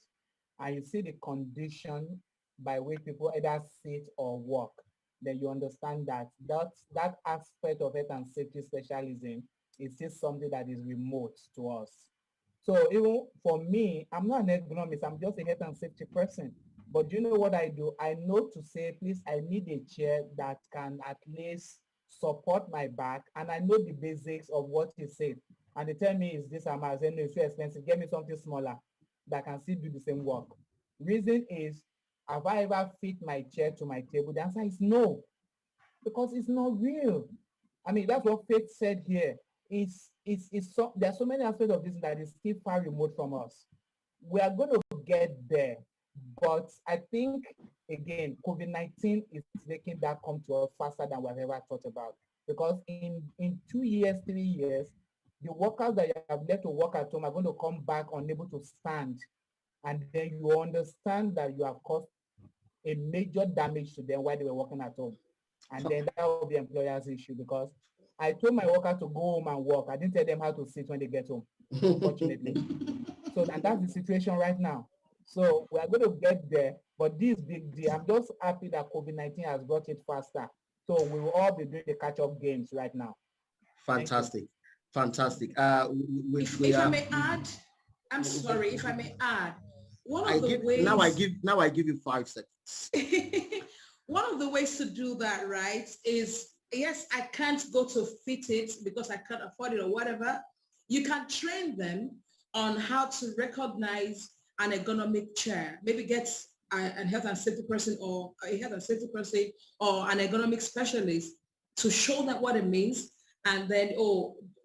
and you see the condition by which people either sit or walk, then you understand that aspect of health and safety specialism is still something that is remote to us. So even for me, I'm not an ergonomist, I'm just a health and safety person. But you know what I do? I know to say, please, I need a chair that can at least support my back, and I know the basics of what he said. And they tell me, is this amount? I say, no, it's too expensive. Get me something smaller that can still do the same work. Reason is, have I ever fit my chair to my table? The answer is no, because it's not real. That's what Faith said here. There are so many aspects of this that is still far remote from us. We are going to get there, but I think, again, COVID-19 is making that come to us faster than we've ever thought about. Because in 2 years, 3 years, the workers that you have left to work at home are going to come back unable to stand. and then you understand that you have caused a major damage to them while they were working at home. And then that will be employer's issue, because I told my worker to go home and work. I didn't tell them how to sit when they get home, unfortunately. So, and that's the situation right now. So we are going to get there, but this big deal, I'm just happy that COVID-19 has brought it faster. So we will all be doing the catch-up games right now. Fantastic. Fantastic. If I may add, I'm sorry, if I may add, now I give you 5 seconds. One of the ways to do that, right, is, yes, I can't go to fit it because I can't afford it or whatever. You can train them on how to recognize an ergonomic chair. Maybe get a health and safety person or an ergonomic specialist to show them what it means. And then,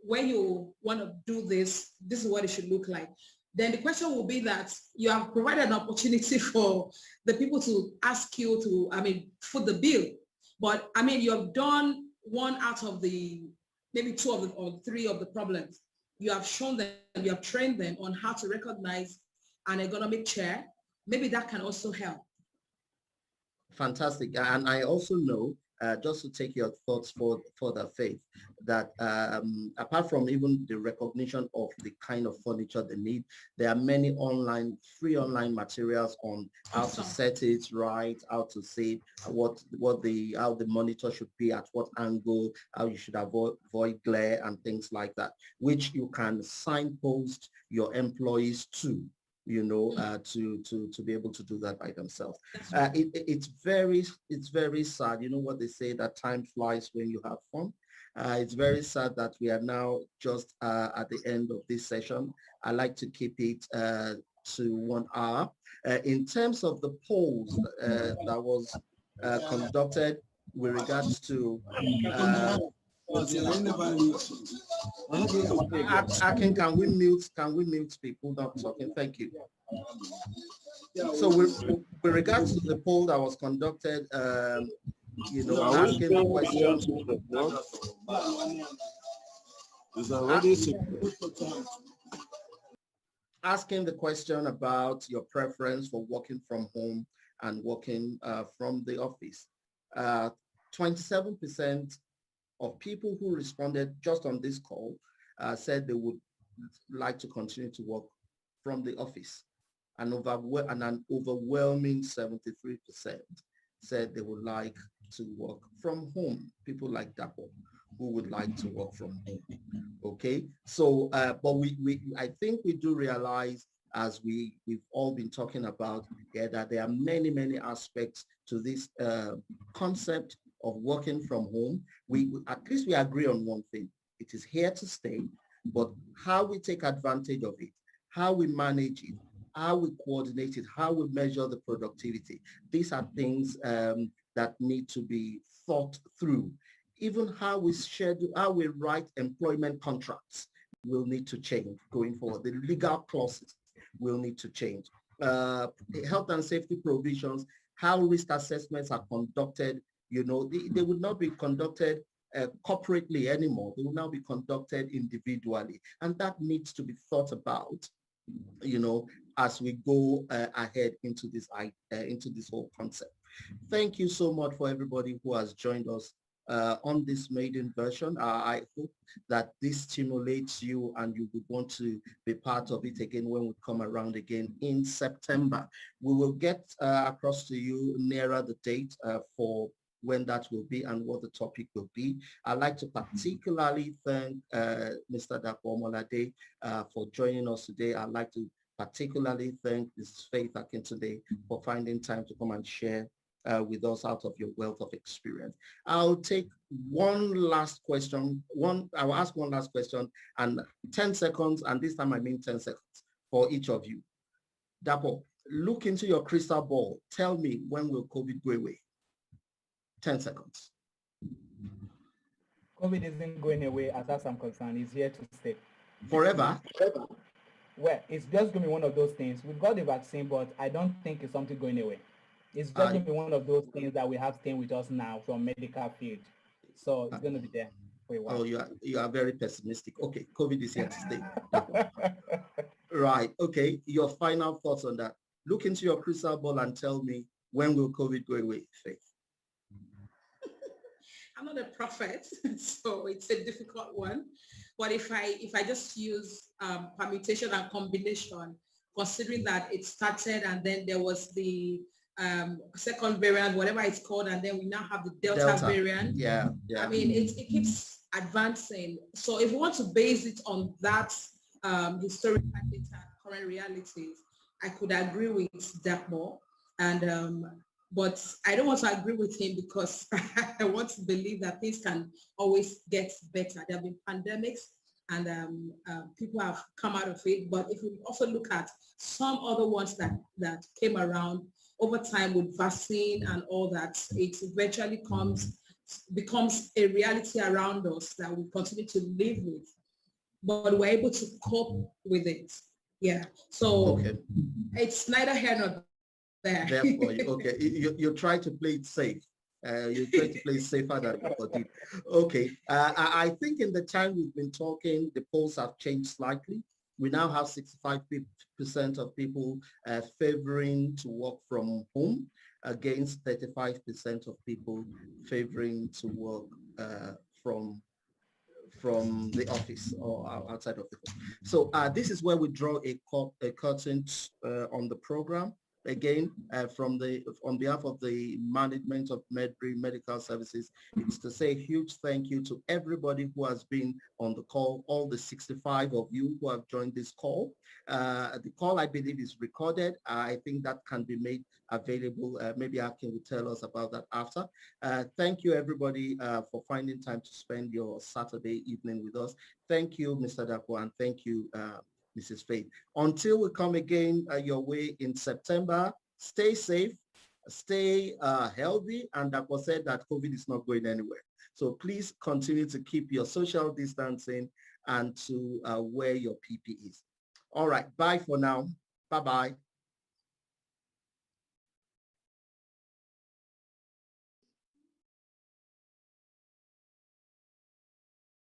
when you want to do this, this is what it should look like. Then the question will be that you have provided an opportunity for the people to ask you to, foot the bill. But you have done one out of the, maybe 2 of the, or 3 of the problems. You have shown them, you have trained them on how to recognize an ergonomic chair. Maybe that can also help. Fantastic. And I also know, just to take your thoughts for the Faith, that apart from even the recognition of the kind of furniture they need, there are many free online materials on how to set it right, how to see how the monitor should be, at what angle, how you should avoid glare and things like that, which you can signpost your employees to, to be able to do that by themselves. It's very sad. You know what they say, that time flies when you have fun. It's very sad that we are now just at the end of this session. I like to keep it to 1 hour. In terms of the polls that was conducted with regards to Akin, can we mute people not talking? Thank you. So with regards to the poll that was conducted, asking the question. Asking the question about your preference for working from home and working from the office. 27% of people who responded just on this call said they would like to continue to work from the office. And an overwhelming 73% said they would like to work from home. People like Dapo, who would like to work from home. Okay, so but I think we do realize, as we've all been talking about, that there are many aspects to this concept of working from home. We at least we agree on one thing: it is here to stay. But how we take advantage of it, how we manage it, how we coordinate it, how we measure the productivity, these are things that need to be thought through. Even how we schedule, how we write employment contracts will need to change going forward. The legal clauses will need to change. Health and safety provisions, how risk assessments are conducted, they would not be conducted corporately anymore. They will now be conducted individually. And that needs to be thought about, as we go ahead into this whole concept. Thank you so much for everybody who has joined us on this maiden version. I hope that this stimulates you and you would want to be part of it again when we come around again in September. We will get across to you nearer the date for when that will be and what the topic will be. I'd like to particularly thank Mr. Dapo Molade for joining us today. I'd like to particularly thank Mrs. Faith Akintunde for finding time to come and share with us out of your wealth of experience. I'll take one last question. I will ask one last question and 10 seconds, and this time I mean 10 seconds for each of you. Dapo, look into your crystal ball. Tell me, when will COVID go away? 10 seconds. COVID isn't going away as far as I'm concerned. It's here to stay. Forever? Well, it's just going to be one of those things. We've got the vaccine, but I don't think it's something going away. It's just going to be one of those things that we have staying with us now from medical field. So it's going to be there for a while. Oh, you are very pessimistic. Okay, COVID is here to stay. Right. Okay. Your final thoughts on that. Look into your crystal ball and tell me, when will COVID go away, Faith? I'm not a prophet, so it's a difficult one. But if I just use permutation and combination, considering that it started and then there was the second variant, whatever it's called, and then we now have the Delta variant. Yeah. I mean, it keeps advancing. So if we want to base it on that historical data, current realities, I could agree with Dakmo. And but I don't want to agree with him because I want to believe that things can always get better. There have been pandemics and people have come out of it. But if we also look at some other ones that came around over time with vaccine and all that, it eventually becomes a reality around us that we continue to live with. But we're able to cope with it. Yeah. So it's neither here nor there. Therefore, okay, you try to play it safe. You try to play safer than body. Okay, I think in the time we've been talking, the polls have changed slightly. We now have 65% of people favoring to work from home against 35% of people favoring to work from the office or outside of the home. So this is where we draw a curtain on the program. Again, on behalf of the management of Medbury Medical Services, it's to say a huge thank you to everybody who has been on the call, all the 65 of you who have joined this call. The call, I believe, is recorded. I think that can be made available. Maybe Akin will tell us about that after. Thank you, everybody, for finding time to spend your Saturday evening with us. Thank you, Mr. Dapo, and thank you, Mrs. Faith. Until we come again your way in September, stay safe, stay healthy, and Dapo said that COVID is not going anywhere. So please continue to keep your social distancing and to wear your PPEs. All right, bye for now. Bye-bye.